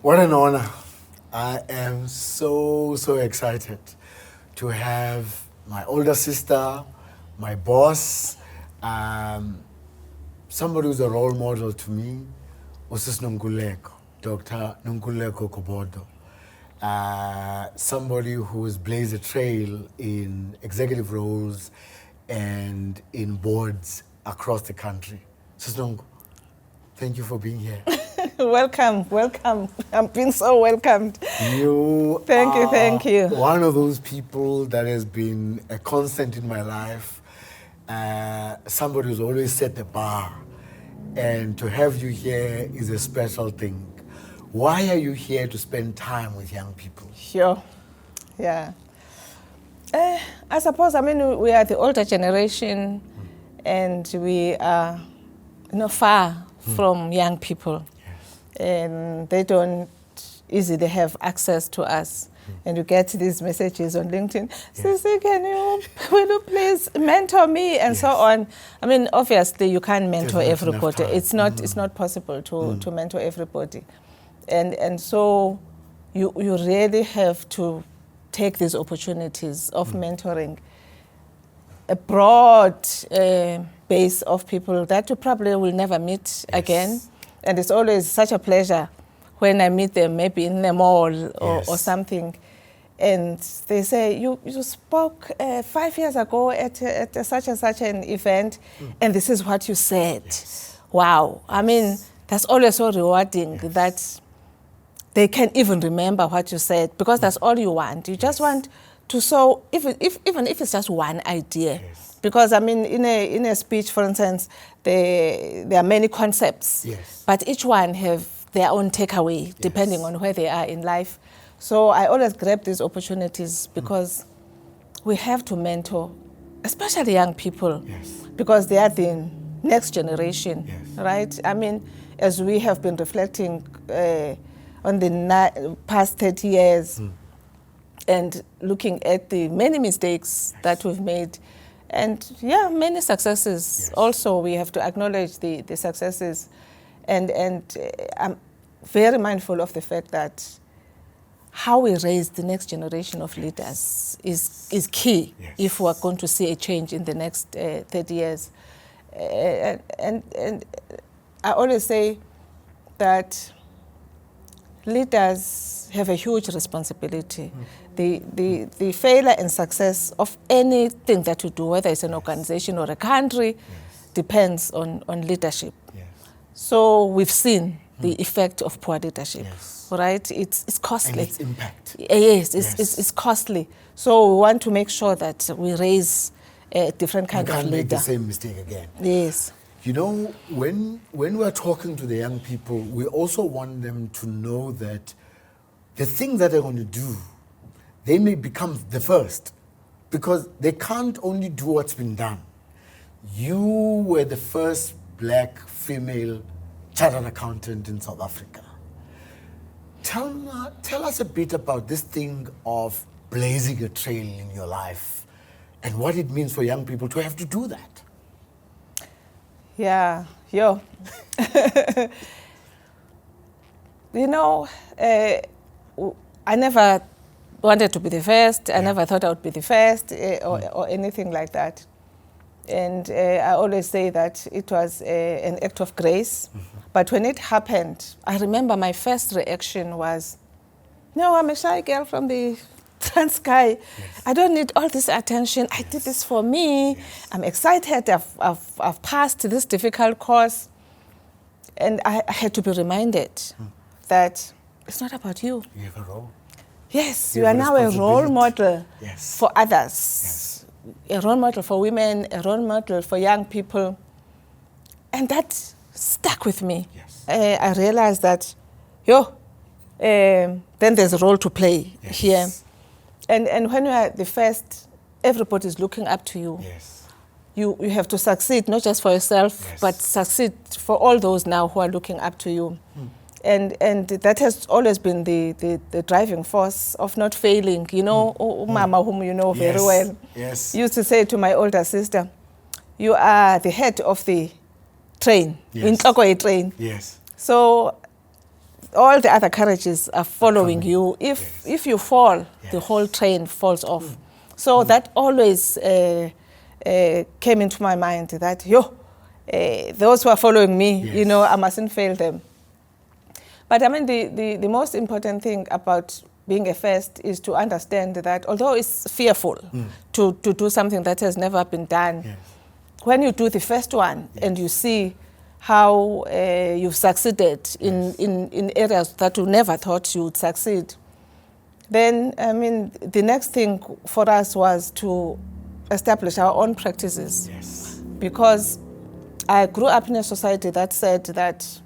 What an honor. I am so excited to have my older sister, my boss, somebody who's a role model to me, Nonkululeko, Dr. Nonkululeko Gobodo. Somebody who has blazed a trail in executive roles and in boards across the country. Nonku, thank you for being here. Welcome. I've been so welcomed. Thank you. One of those people that has been a constant in my life. Somebody who's always set the bar. And to have you here is a special thing. Why are you here to spend time with young people? Sure. Yeah. I suppose, we are the older generation and we are far from young people. And they don't easily have access to us. And you get these messages on LinkedIn, Sisi, will you please mentor me and so on. Obviously you can't mentor everybody. It's not possible to mentor everybody. And so you really have to take these opportunities of mentoring a broad base of people that you probably will never meet again. And it's always such a pleasure when I meet them, maybe in the mall or something. And they say, you spoke 5 years ago at such and such an event, and this is what you said. Wow. That's always so rewarding that they can even remember what you said, because that's all you want. You just want to show, even if it's just one idea. Because in a speech, for instance, there are many concepts, but each one have their own takeaway depending on where they are in life. So I always grab these opportunities because we have to mentor, especially young people, because they are the next generation, right? As we have been reflecting on the past 30 years and looking at the many mistakes that we've made, and many successes. Also, we have to acknowledge the successes, and I'm very mindful of the fact that how we raise the next generation of leaders is key if we're going to see a change in the next 30 years. And I always say that leaders have a huge responsibility. The failure and success of anything that you do, whether it's an organization or a country, depends on leadership. So we've seen the effect of poor leadership, right? It's costly. And its impact. Yes, it's costly. So we want to make sure that we raise a different kind of leader. Can't make the same mistake again. Yes. When we're talking to the young people, we also want them to know that the thing that they're going to do, they may become the first, because they can't only do what's been done. You were the first black female chartered accountant in South Africa. Tell us a bit about this thing of blazing a trail in your life and what it means for young people to have to do that. Yeah, I never wanted to be the first. I never thought I would be the first or anything like that. And I always say that it was an act of grace. But when it happened, I remember my first reaction was, no, I'm a shy girl from the Transkei. I don't need all this attention. I did this for me. I'm excited. I've passed this difficult course. And I had to be reminded that it's not about you. You have a role. Yes, you are now a role model for others. A role model for women, a role model for young people. And that stuck with me. I realized that, then there's a role to play here. And when you are the first, everybody's looking up to you. You have to succeed, not just for yourself, but succeed for all those now who are looking up to you. And that has always been the driving force of not failing. Mama, whom you know very well, used to say to my older sister, you are the head of the train, in Tloko train. Yes. So all the other carriages are following coming. you. If you fall, the whole train falls off. So that always came into my mind that, those who are following me, I mustn't fail them. But I mean, the most important thing about being a first is to understand that although it's fearful to do something that has never been done, when you do the first one and you see how you've succeeded in areas that you never thought you would succeed, then, I mean, the next thing for us was to establish our own practices. Because I grew up in a society that said that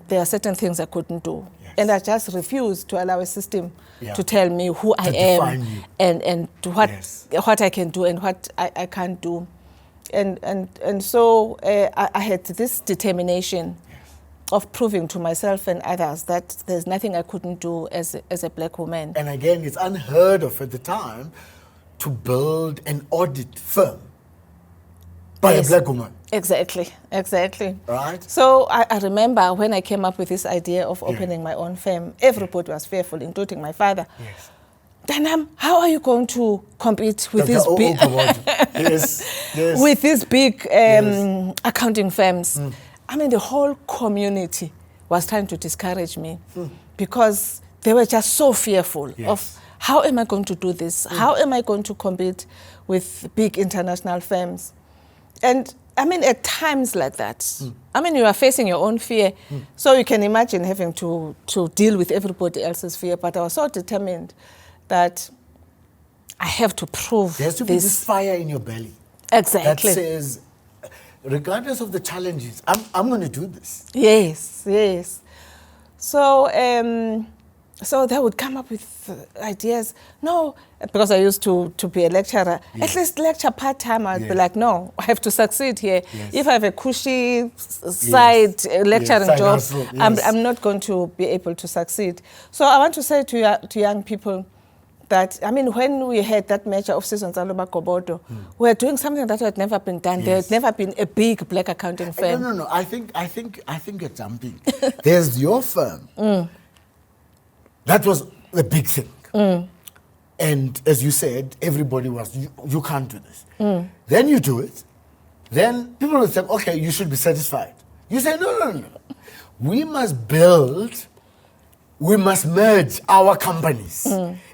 there are certain things I couldn't do. And I just refused to allow a system to tell me who I am and what I can do and what I can't do. And so I had this determination of proving to myself and others that there's nothing I couldn't do as a black woman. And again, it's unheard of at the time to build an audit firm by a black woman. Exactly. Right? So I remember when I came up with this idea of opening my own firm, everybody was fearful, including my father. Then how are you going to compete with these big, with these big accounting firms? I mean, the whole community was trying to discourage me because they were just so fearful of how am I going to do this? How am I going to compete with big international firms? And I mean, at times like that, I mean, you are facing your own fear. So you can imagine having to deal with everybody else's fear. But I was so determined that I have to prove there has to be this fire in your belly. Exactly. That says, regardless of the challenges, I'm going to do this. Yes. So so they would come up with ideas. No, because I used to be a lecturer. At least lecture part-time. I'd be like, no, I have to succeed here. If I have a cushy side lecturing job, I'm not going to be able to succeed. So I want to say to young people that, I mean, when we had that measure of SizweNtsalubaGobodo, we were doing something that had never been done. There had never been a big black accounting firm. No. I think you're jumping. There's your firm. That was the big thing. And as you said, everybody was, you can't do this. Then you do it. Then people will say, okay, you should be satisfied. You say, no. We must merge our companies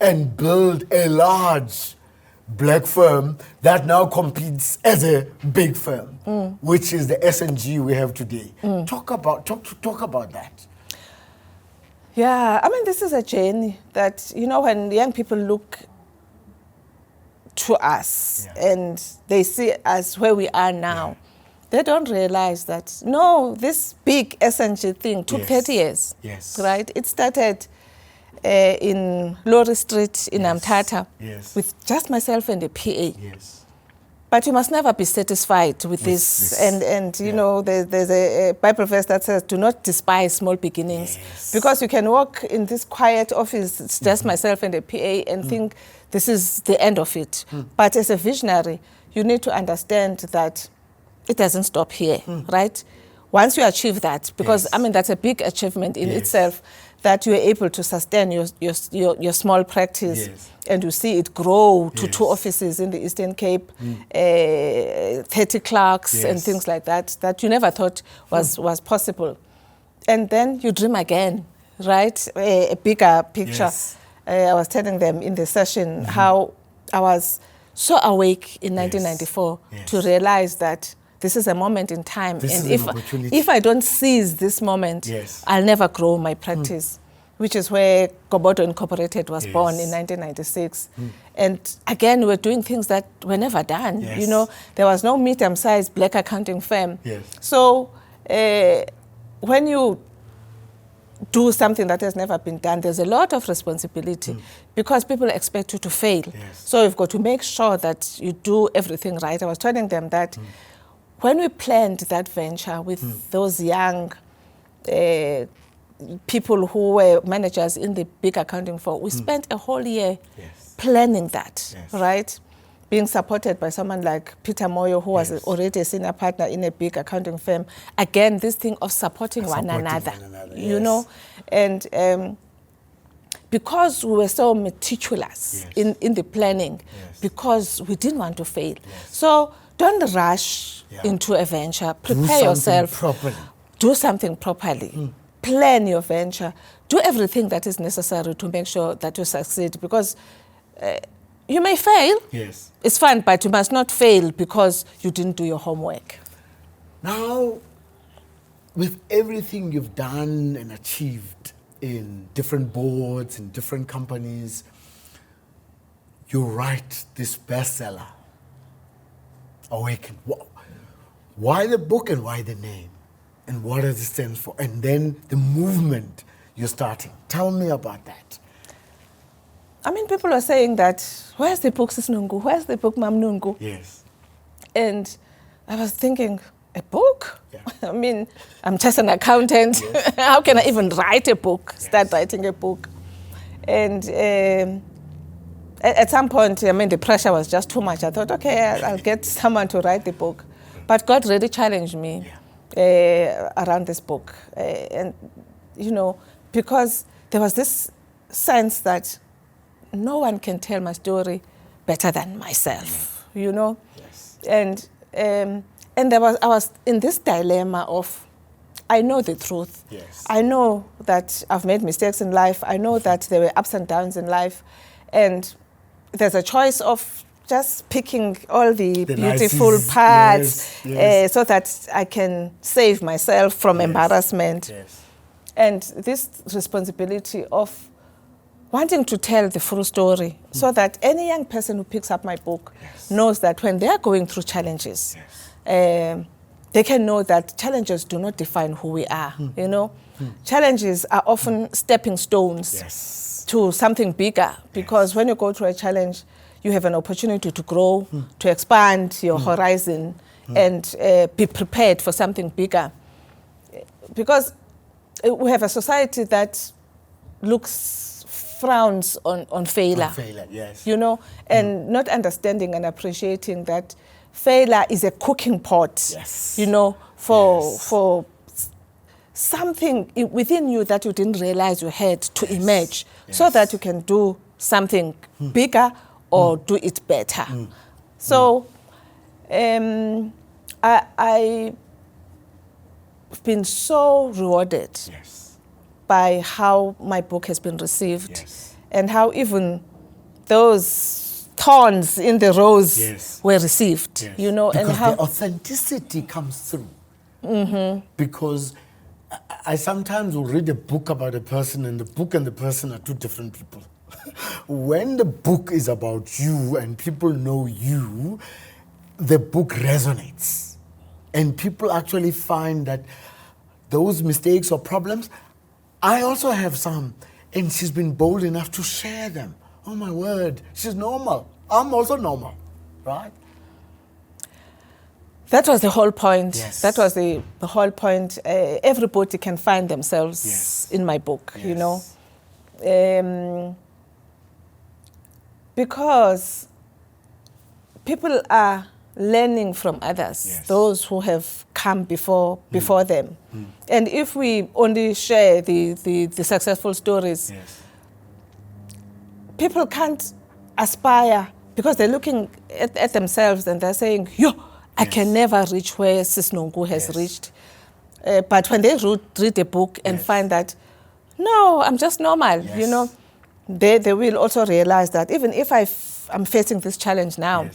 and build a large black firm that now competes as a big firm, which is the SNG we have today. Talk about that. Yeah, I mean, this is a journey that, when young people look to us and they see us where we are now, they don't realize that, no, this big SNG thing took 30 years, right? It started in Lorry Street in Amtata with just myself and the PA. But you must never be satisfied with this. And you know, there's a Bible verse that says, do not despise small beginnings. Because you can walk in this quiet office, it's just myself and the PA, and think this is the end of it. But as a visionary, you need to understand that it doesn't stop here, right? Once you achieve that, because I mean, that's a big achievement in itself, that you are able to sustain your small practice, and you see it grow to 2 offices in the Eastern Cape, 30 clerks and things like that, that you never thought was possible. And then you dream again, right? A bigger picture. I was telling them in the session how I was so awake in 1994 to realize that this is a moment in time, and if I don't seize this moment, I'll never grow my practice, which is where Gobodo Incorporated was born in 1996. And again, we're doing things that were never done. You know, there was no medium-sized black accounting firm. So when you do something that has never been done, there's a lot of responsibility because people expect you to fail. So you've got to make sure that you do everything right. I was telling them that when we planned that venture with those young people who were managers in the big accounting firm, we spent a whole year planning that, right? Being supported by someone like Peter Moyo, who was already a senior partner in a big accounting firm. Again, this thing of supporting one another, you know, And because we were so meticulous in the planning, because we didn't want to fail. So don't rush into a venture. Prepare yourself. Properly. Do something properly. Plan your venture. Do everything that is necessary to make sure that you succeed, because you may fail. Yes. It's fine, but you must not fail because you didn't do your homework. Now, with everything you've done and achieved in different boards, in different companies, you write this bestseller, Awaken. Why the book and why the name? And what does it stand for? And then the movement you're starting. Tell me about that. I mean, people are saying that, where's the book, Sis Nungu? Where's the book, Mam Nungu? Yes. And I was thinking, a book? Yeah. I mean, I'm just an accountant. Yes. How can I even write a book, start writing a book? And at some point, I mean, the pressure was just too much. I thought, okay, I'll get someone to write the book. But God really challenged me around this book. And, you know, because there was this sense that no one can tell my story better than myself, you know? Yes. And I was in this dilemma of, I know the truth. Yes. I know that I've made mistakes in life. I know that there were ups and downs in life. And there's a choice of just picking all the beautiful nices, parts yes. So that I can save myself from embarrassment. Yes. And this responsibility of wanting to tell the full story so that any young person who picks up my book knows that when they are going through challenges, they can know that challenges do not define who we are, you know. Challenges are often stepping stones to something bigger, because when you go through a challenge, you have an opportunity to grow, to expand your horizon, and be prepared for something bigger. Because we have a society that frowns on failure. On failure, yes. You know, and not understanding and appreciating that failure is a cooking pot, you know, for something within you that you didn't realize you had to emerge, so that you can do something bigger or do it better. So I've been so rewarded by how my book has been received, and how even those thorns in the rose were received, you know, because and how the authenticity comes through. Because I sometimes will read a book about a person, and the book and the person are two different people. When the book is about you and people know you, the book resonates. And people actually find that those mistakes or problems, I also have some, and she's been bold enough to share them. Oh my word, she's normal. I'm also normal, right? That was the whole point. Yes. That was the whole point. Everybody can find themselves in my book, you know. Because people are learning from others, those who have come before them. And if we only share the successful stories, people can't aspire, because they're looking at themselves and they're saying, yo, I can never reach where Sis Nonku has reached. But when they read the book and find that, no, I'm just normal, you know, they will also realize that even if I'm facing this challenge now,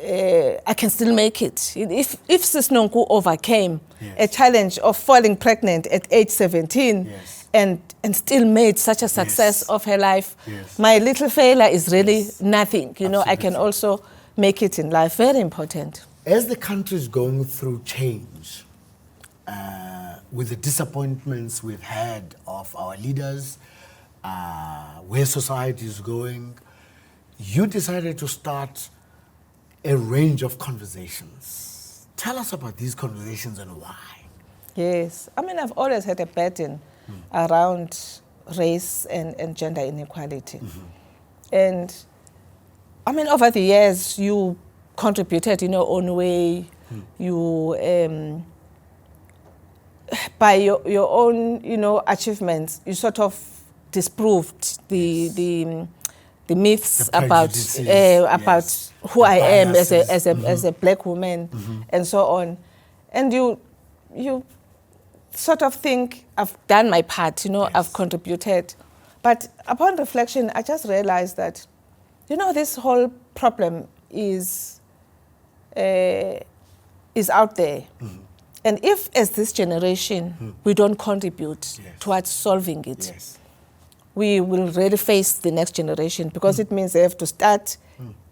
I can still make it. If Sis Nonku overcame a challenge of falling pregnant at age 17 and still made such a success of her life, my little failure is really nothing. You know, I can also make it in life. Very important. As the country is going through change, with the disappointments we've had of our leaders, where society is going, you decided to start a range of conversations. Tell us about these conversations and why. Yes, I mean, I've always had a burden around race and gender inequality. And I mean, over the years, you contributed in your own way. You by your own, achievements, you sort of disproved the myths about who I am as a black woman, and so on, and you sort of think I've done my part, I've contributed, but upon reflection, I just realized that, this whole problem is out there. And if, as this generation, we don't contribute towards solving it, we will really face the next generation, because it means they have to start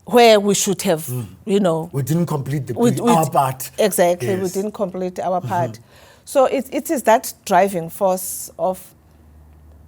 where we should have, We didn't complete our part. Exactly, we didn't complete our part. So it is that driving force of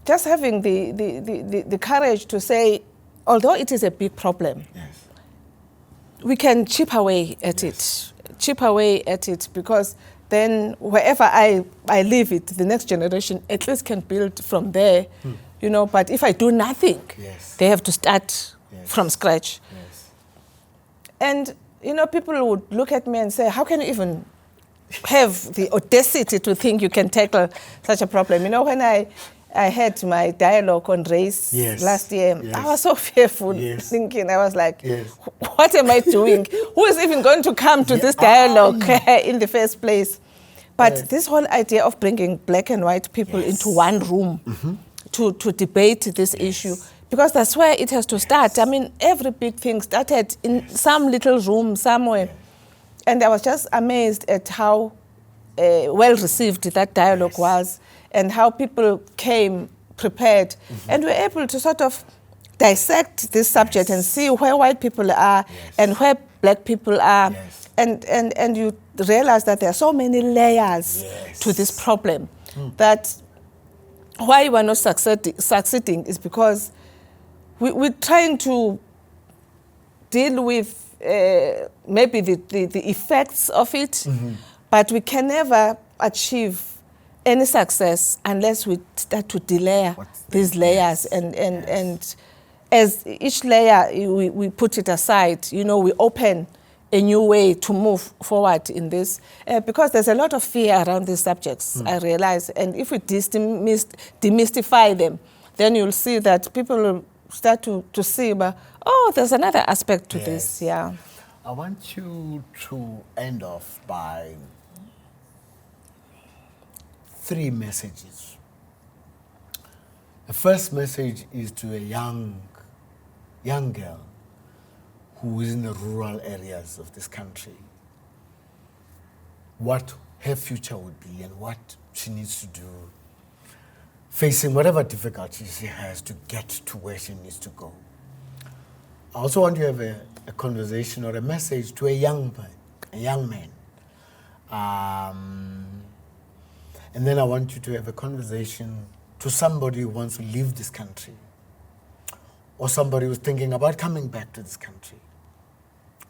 just having the courage to say, although it is a big problem, we can chip away at it. Chip away at it, because then wherever I leave it, the next generation at least can build from there, But if I do nothing, they have to start from scratch. And, people would look at me and say, how can you even have the audacity to think you can tackle such a problem? When I had my dialogue on race last year, I was so fearful, thinking, I was like, what am I doing? Who is even going to come to this dialogue in the first place? But this whole idea of bringing black and white people into one room to debate this issue, because that's where it has to start. I mean, every big thing started in some little room somewhere. And I was just amazed at how well received that dialogue was, and how people came prepared and were able to sort of dissect this subject and see where white people are and where black people are. And you realize that there are so many layers to this problem, that why you are not succeeding is because we're trying to deal with maybe the effects of it, but we can never achieve any success unless we start to delayer these layers. And as each layer we put it aside, we open a new way to move forward in this, because there's a lot of fear around these subjects, I realize. And if we demystify them, then you'll see that people will start to see, there's another aspect to this, I want you to end off by 3 messages. The first message is to a young girl who is in the rural areas of this country, what her future would be and what she needs to do, facing whatever difficulties she has to get to where she needs to go. I also want to have a conversation or a message to a young man. And then I want you to have a conversation to somebody who wants to leave this country, or somebody who's thinking about coming back to this country.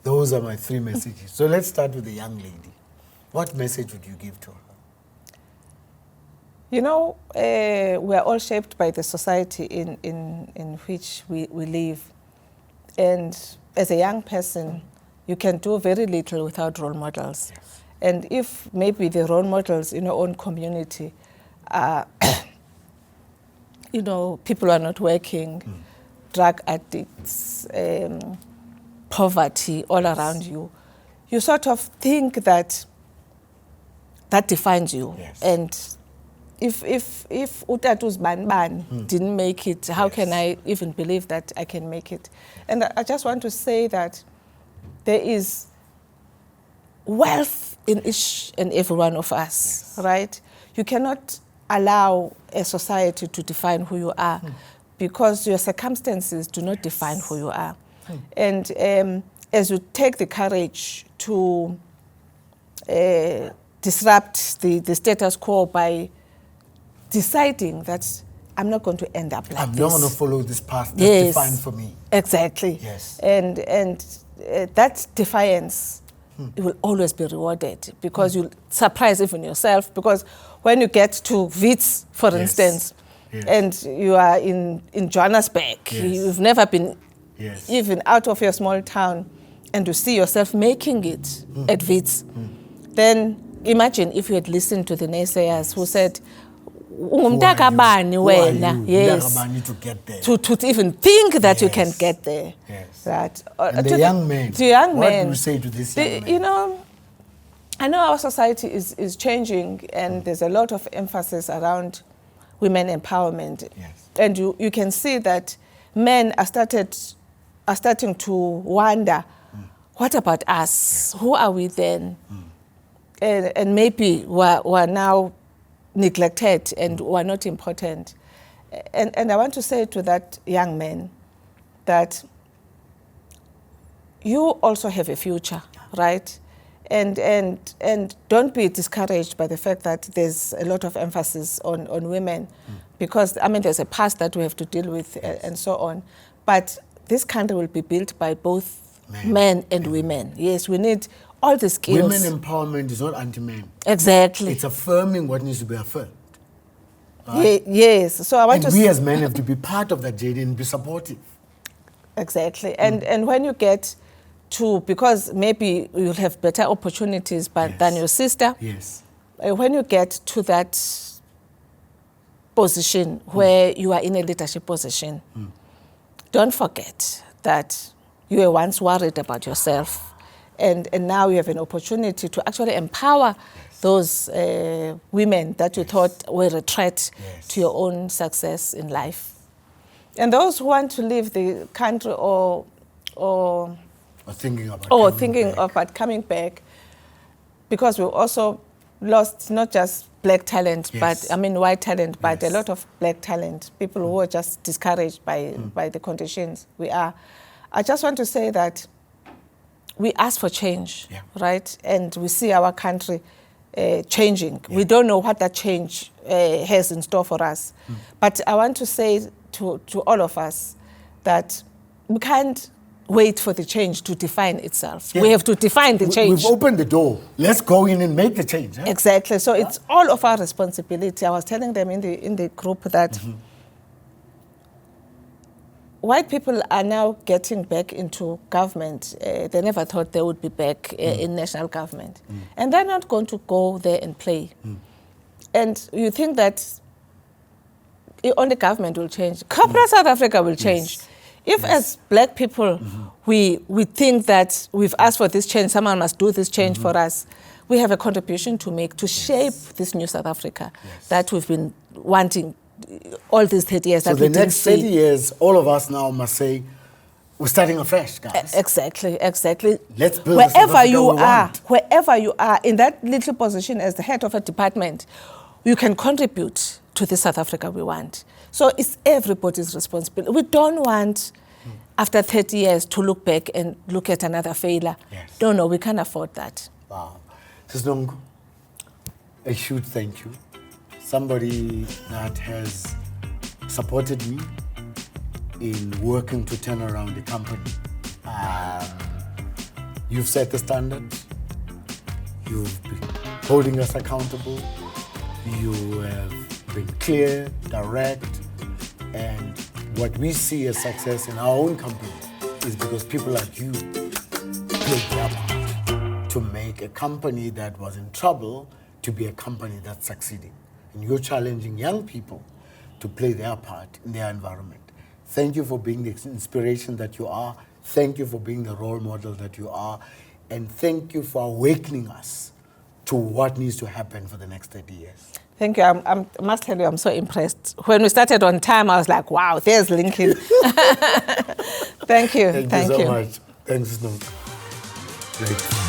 Those are my 3 messages. So let's start with the young lady. What message would you give to her? We are all shaped by the society in which we live. And as a young person, you can do very little without role models. And if maybe the role models in your own community are, people are not working, drug addicts, poverty all around you, you sort of think that defines you. And if Utatu's Ban didn't make it, how can I even believe that I can make it? And I just want to say that there is wealth in each and every one of us, right? You cannot allow a society to define who you are, because your circumstances do not define who you are. And as you take the courage to disrupt the status quo by deciding that I'm not going to end up like this. I'm not going to follow this path that's defined for me. Exactly. And that defiance will always be rewarded, because you'll surprise even yourself, because when you get to Wits, for instance, and you are in Johannesburg, you've never been even out of your small town, and you see yourself making it at Wits, then imagine if you had listened to the naysayers who said, Who are you? yes, To get there. to even think that you can Yes. get there. Yes. That, And the young men. to young what men, do you say to this young man? you know, I know our society is changing, and there's a lot of emphasis around women empowerment. Yes. And you can see that men are starting to wonder, what about us? Who are we then? And maybe we're now neglected and we're not important. And I want to say to that young man that you also have a future, right? And don't be discouraged by the fact that there's a lot of emphasis on women, because, I mean, there's a past that we have to deal with, and so on. But this country will be built by both men and women. Yes, we need all the skills. Women empowerment is not anti-men. Exactly. It's affirming what needs to be affirmed. Right? Yes. So I want And to we as men have to be part of that journey and be supportive. Exactly. And when you get to, because maybe you'll have better opportunities than your sister. Yes. When you get to that position where you are in a leadership position, don't forget that you were once worried about yourself, and now you have an opportunity to actually empower those women that you thought were a threat to your own success in life. And those who want to leave the country or thinking about coming back, because we also lost not just black talent, but I mean white talent, but a lot of black talent, people who are just discouraged by the conditions we are. I just want to say that we ask for change, right? And we see our country changing. We don't know what that change has in store for us. But I want to say to all of us that we can't wait for the change to define itself. We have to define the change. We've opened the door. Let's go in and make the change. Huh? Exactly. So it's all of our responsibility. I was telling them in the group that white people are now getting back into government. They never thought they would be back in national government. And they're not going to go there and play. And you think that only government will change. Corporate South Africa will change. If as black people, we think that we've asked for this change, someone must do this change for us, we have a contribution to make to shape this new South Africa that we've been wanting all these 30 years. So the next 30 years, all of us now must say, we're starting afresh, guys. Exactly. Let's build wherever you are, in that little position as the head of a department, you can contribute to the South Africa we want. So it's everybody's responsibility. We don't want, after 30 years, to look back and look at another failure. No, we can't afford that. Wow. SizweNtsalubaGobodo, a huge thank you. Somebody that has supported me in working to turn around the company. You've set the standards. You've been holding us accountable. You have been clear, direct, and what we see as success in our own company is because people like you played their part to make a company that was in trouble to be a company that's succeeding. And you're challenging young people to play their part in their environment. Thank you for being the inspiration that you are. Thank you for being the role model that you are. And thank you for awakening us to what needs to happen for the next 30 years. Thank you. I must tell you, I'm so impressed. When we started on time, I was like, wow, there's Lincoln. Thank you. Thank you so much. Thanks, SizweNtsalubaGobodo. Great.